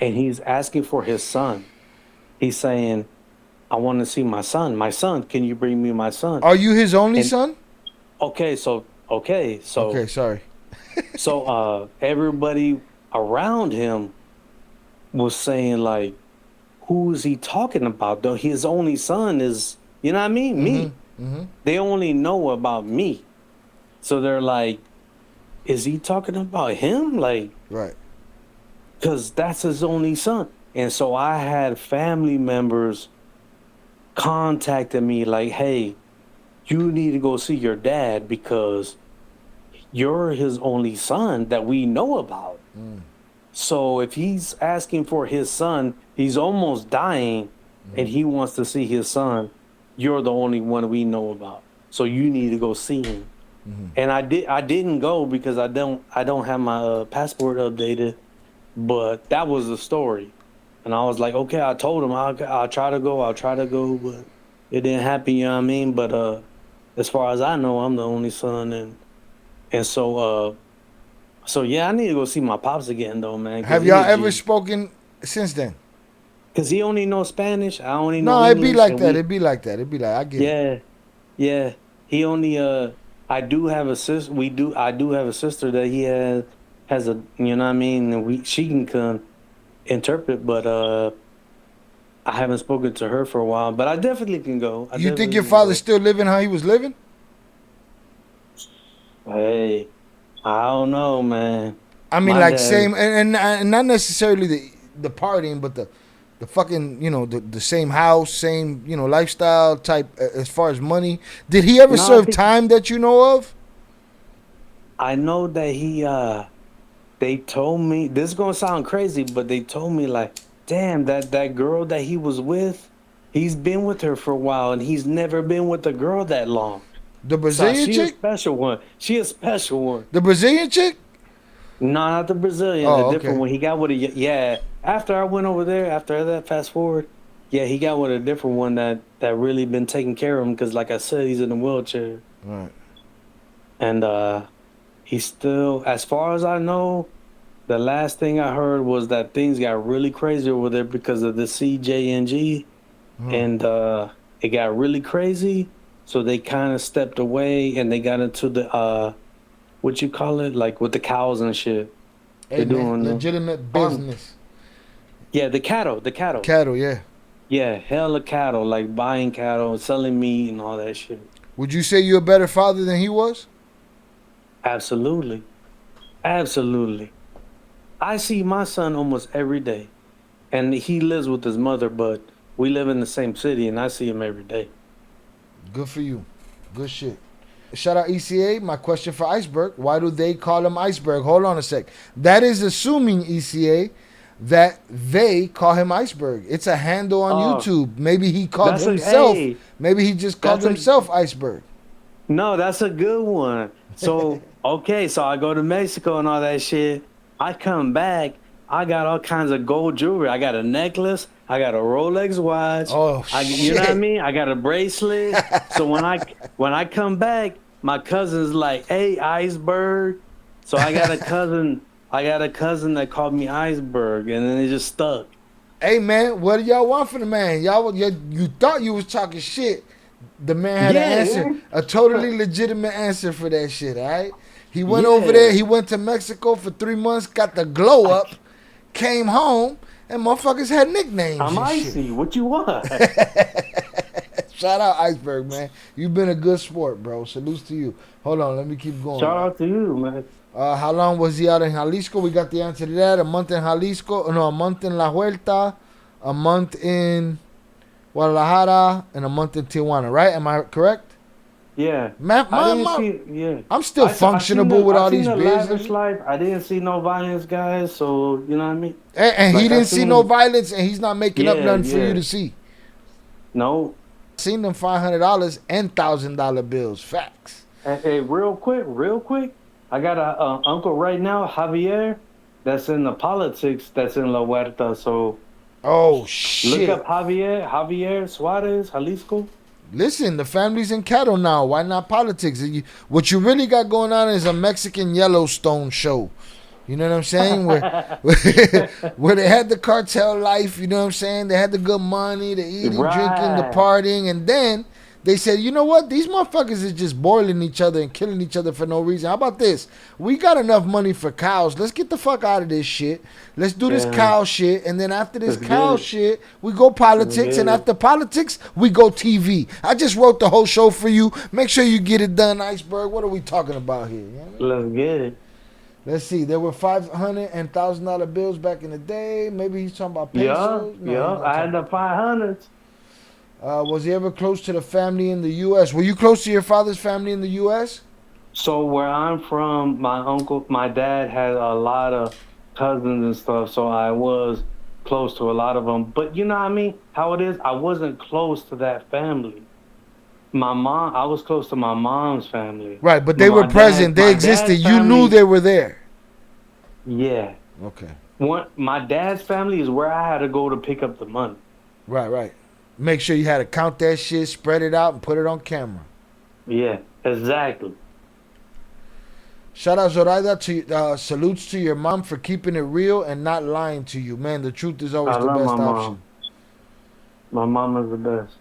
and he's asking for his son. He's saying, I want to see my son. My son, can you bring me my son? Are you his only And- son? Okay, so Okay, sorry. So everybody around him was saying like, who is he talking about? Though his only son is, you know what I mean? Me. They only know about me. So they're like, is he talking about him? Like, Right. because that's his only son. And so I had family members contacting me like, hey, you need to go see your dad because you're his only son that we know about. So if he's asking for his son, he's almost dying, and he wants to see his son, you're the only one we know about. So you need to go see him. And I didn't go because I don't have my passport updated, but that was the story. And I was like, okay, I told him I'll try to go, but it didn't happen, you know what I mean? But as far as I know, I'm the only son, and so yeah, I need to go see my pops again though, man. Have y'all ever spoken since then? Cause he only knows Spanish, I only know No, it'd be English, like and that. It'd be like that. I get it. yeah, yeah. He only I do have a sister. I do have a sister that he has a, you know what I mean, and she can come interpret, but I haven't spoken to her for a while. But I definitely can go. I You think definitely your can father's go. still living how he was living? Hey, I don't know, man. I mean, My like dad. same, and not necessarily the partying, but the fucking, the same house, same, lifestyle type, as far as money. Did he ever No, I serve think time that you know of? I know that he they told me, this is gonna sound crazy, but they told me like, damn, that girl that he was with, he's been with her for a while and he's never been with a girl that long. The So Brazilian she a chick? special one. She a special one. The Brazilian chick? No, not the Brazilian, a Oh, different okay. one. He got with a, yeah. After I went over there, after that, fast forward, yeah, he got with a different one that really been taking care of him because, like I said, he's in a wheelchair, Right. and he's still, as far as I know, the last thing I heard was that things got really crazy over there because of the CJNG, Huh. and it got really crazy. So they kind of stepped away and they got into the what you call it, like with the cows and shit. Hey They're man, doing the legitimate farm. business. Yeah, the cattle. Cattle, yeah. Yeah, hella cattle, like buying cattle, selling meat, and all that shit. Would you say you're a better father than he was? Absolutely, absolutely. I see my son almost every day, and he lives with his mother, but we live in the same city, and I see him every day. Good for you. Good shit. Shout out ECA. My question for Iceberg. Why do they call him Iceberg? Hold on a sec. That is assuming, ECA, that they call him Iceberg. It's a handle on Oh, YouTube. Maybe he called that's a himself. hey, Maybe he just called that's a himself Iceberg. no, that's a good one. So okay, so I go to Mexico and all that shit. I come back, I got all kinds of gold jewelry. I got a necklace, I got a Rolex watch. Oh You know what I shit. mean? I got a bracelet. So when I come back, my cousin's like, "Hey, Iceberg." So I got a cousin that called me Iceberg, and then it just stuck. Hey man, what do y'all want from the man? You thought you was talking shit. The man had an answer, Yeah, a totally legitimate answer for that shit. All right. He went over there. yeah. He went to Mexico for 3 months, got the glow I, up, came home, and motherfuckers had nicknames I'm and shit. icy. What you want? Shout out Iceberg, man. You've been a good sport, bro. Salutes to you. Hold on, let me keep going. Shout out to you, man. How long was he out in Jalisco? We got the answer to that. A month in Jalisco. No, a month in La Huerta. A month in Guadalajara. And a month in Tijuana, right? Am I correct? Yeah, Man, I didn't see. Yeah, I'm still functionable with I all seen these the beers in lavish me. life. I didn't see no violence, guys. So you know what I mean. And he Like I didn't see no seen. violence, and he's not making up Yeah, nothing for you yeah. to see. No. Seen them $500 and $1,000 bills. Facts. Hey, real quick. I got a uncle right now, Javier, that's in the politics. That's in La Huerta. So Oh look shit. up Javier Suarez, Jalisco. Listen, the family's in cattle now. Why not politics? What you really got going on is a Mexican Yellowstone show. You know what I'm saying? Where where they had the cartel life, you know what I'm saying? They had the good money, the eating, drinking, the Right. partying, and then They said, you know what? These motherfuckers is just boiling each other and killing each other for no reason. How about this? We got enough money for cows. Let's get the fuck out of this shit. Let's do this cow shit. And then after this cow shit, we go politics. And after politics, we go TV. I just wrote the whole show for you. Make sure you get it done, Iceberg. What are we talking about here? You know what I mean? Let's get it. Let's see. There were $500 and $1,000 bills back in the day. Maybe he's talking about pesos. I had the 500s. Was he ever close to the family in the U.S.? Were you close to your father's family in the U.S.? So where I'm from, my dad had a lot of cousins and stuff, so I was close to a lot of them. But you know what I mean? How it is, I wasn't close to that family. I was close to my mom's family. Right, but they were present. They existed. You knew they were there. Yeah. Okay. My dad's family is where I had to go to pick up the money. Right. Make sure you had to count that shit, spread it out, and put it on camera. Yeah, exactly. Shout out Zoraida to salutes to your mom for keeping it real and not lying to you. Man, the truth is always the best option. My mom is the best.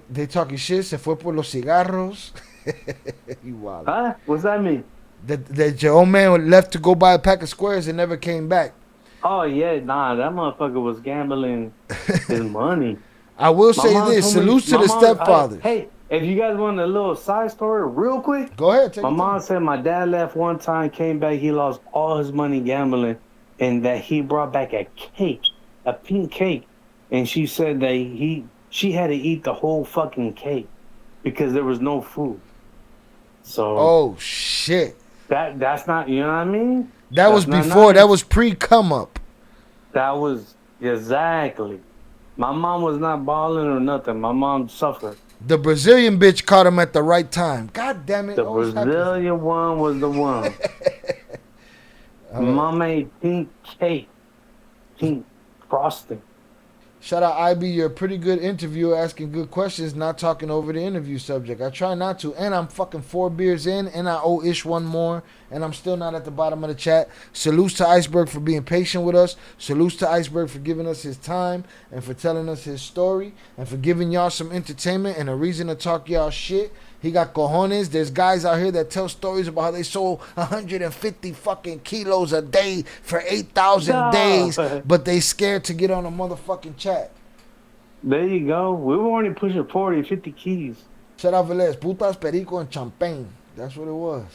They talking shit. Se fue por los cigarros. You wild. Huh? What's that mean? That your old man left to go buy a pack of squares and never came back. Oh yeah, nah, that motherfucker was gambling his money. I will say this: salutes to the stepfather. Hey, if you guys want a little side story, real quick. Go ahead. My mom said my dad left one time, came back, he lost all his money gambling, and that he brought back a cake, a pink cake, and she said that she had to eat the whole fucking cake because there was no food. So. Oh shit. That's not, you know what I mean? That was before. Nice. That was pre-come up. That was exactly. My mom was not balling or nothing. My mom suffered. The Brazilian bitch caught him at the right time. God damn it. The Brazilian one was the one. Mom made pink cake. Pink frosting. Shout out IB, you're a pretty good interviewer, asking good questions, not talking over the interview subject. I try not to, and I'm fucking 4 beers in, and I owe Ish one more, and I'm still not at the bottom of the chat. Salutes to Iceberg for being patient with us. Salutes to Iceberg for giving us his time, and for telling us his story, and for giving y'all some entertainment and a reason to talk y'all shit. He got cojones. There's guys out here that tell stories about how they sold 150 fucking kilos a day for 8,000 days, but they scared to get on a motherfucking chat. There you go. We were only pushing 40, 50 keys. Shout out Velez. Putas, perico, and champagne. That's what it was.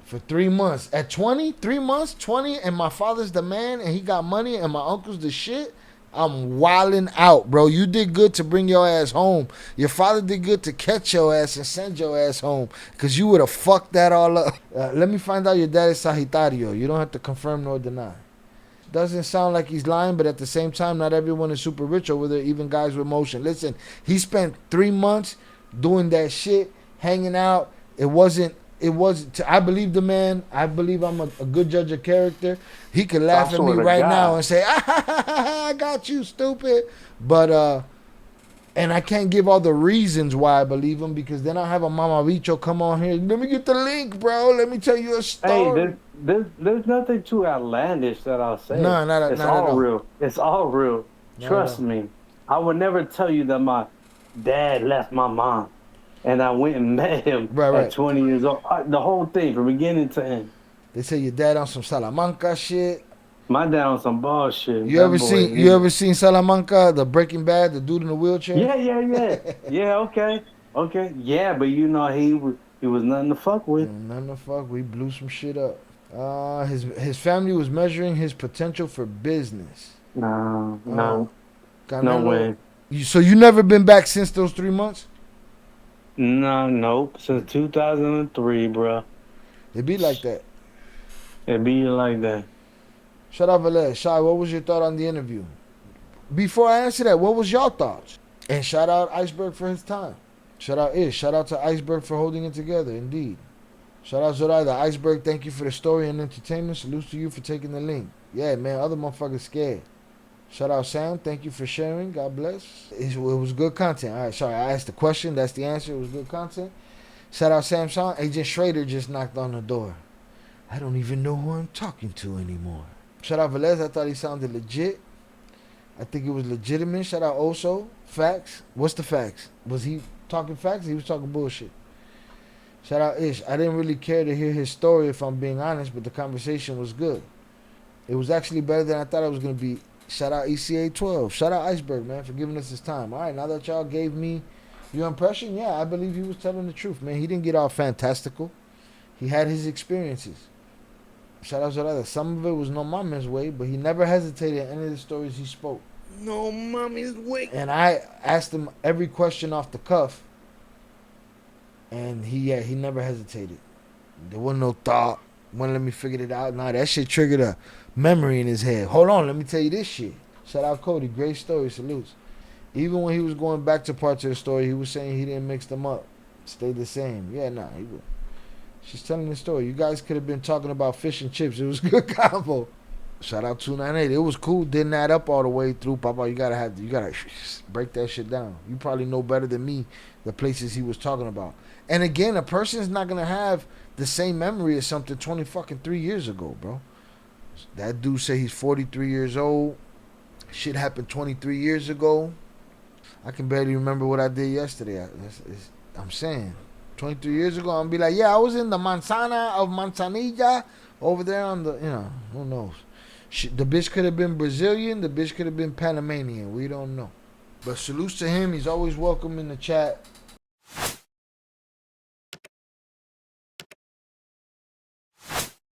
For 3 months. At 20, 3 months, 20, and my father's the man, and he got money, and my uncle's the shit. I'm wilding out, bro. You did good to bring your ass home. Your father did good to catch your ass and send your ass home, because you would have fucked that all up. Let me find out your dad is Sagittario. You don't have to confirm nor deny. Doesn't sound like he's lying, but at the same time, not everyone is super rich over there, even guys with motion. Listen, he spent 3 months doing that shit, hanging out. It wasn't, I believe the man. I believe I'm a good judge of character. He could laugh at me right now and say, I got you, stupid. But, and I can't give all the reasons why I believe him, because then I'll have a Mama Bicho come on here. Let me get the link, bro. Let me tell you a story. Hey, there's nothing too outlandish that I'll say. No, it's all real. It's all real. Trust me. I would never tell you that my dad left my mom and I went and met him at 20 years old. The whole thing from beginning to end. They say your dad on some Salamanca shit. My dad on some bullshit. You ever seen Salamanca, the Breaking Bad, the dude in the wheelchair? Yeah, okay. Yeah, but you know he was nothing to fuck with. Nothing to fuck. We blew some shit up. His family was measuring his potential for business. No Canelo, no way. So you never been back since those 3 months? Nope. Since 2003, bro. It be like that. It be like that. Shout out Velez. Shai, what was your thought on the interview? Before I answer that, what was your thoughts? And shout out Iceberg for his time. Shout out Ish. Shout out to Iceberg for holding it together, indeed. Shout out Zoraida. Iceberg, thank you for the story and entertainment. Salutes to you for taking the link. Yeah, man, other motherfuckers scared. Shout out Sam. Thank you for sharing. God bless. It was good content. All right, sorry. I asked the question. That's the answer. It was good content. Shout out Samsung. Agent Schrader just knocked on the door. I don't even know who I'm talking to anymore. Shout out Velez. I thought he sounded legit. I think it was legitimate. Shout out Oso. Facts. What's the facts? Was he talking facts? He was talking bullshit. Shout out Ish. I didn't really care to hear his story if I'm being honest, but the conversation was good. It was actually better than I thought it was going to be. Shout out ECA 12. Shout out Iceberg, man, for giving us his time. All right, now that y'all gave me your impression, yeah, I believe he was telling the truth, man. He didn't get all fantastical. He had his experiences. Shout out to others. Some of it was no mama's way, but he never hesitated in any of the stories he spoke. No mommy's way. And I asked him every question off the cuff, and he never hesitated. There wasn't no thought. Let me figure it out. Nah, that shit triggered a memory in his head. Hold on, let me tell you this shit. Shout out Cody. Great story. Salutes. Even when he was going back to parts of the story, he was saying he didn't mix them up. Stayed the same. Yeah, nah, he would. She's telling the story. You guys could have been talking about fish and chips. It was a good combo. Shout out 298. It was cool. Didn't add up all the way through, Papa. You gotta break that shit down. You probably know better than me the places he was talking about. And again, a person's not gonna have the same memory as something 3 years ago, bro. That dude said he's 43 years old. Shit happened 23 years ago. I can barely remember what I did yesterday. I'm saying 23 years ago, I'm be like, yeah, I was in the Manzana of Manzanilla over there on the, who knows. The bitch could have been Brazilian. The bitch could have been Panamanian. We don't know. But salutes to him. He's always welcome in the chat.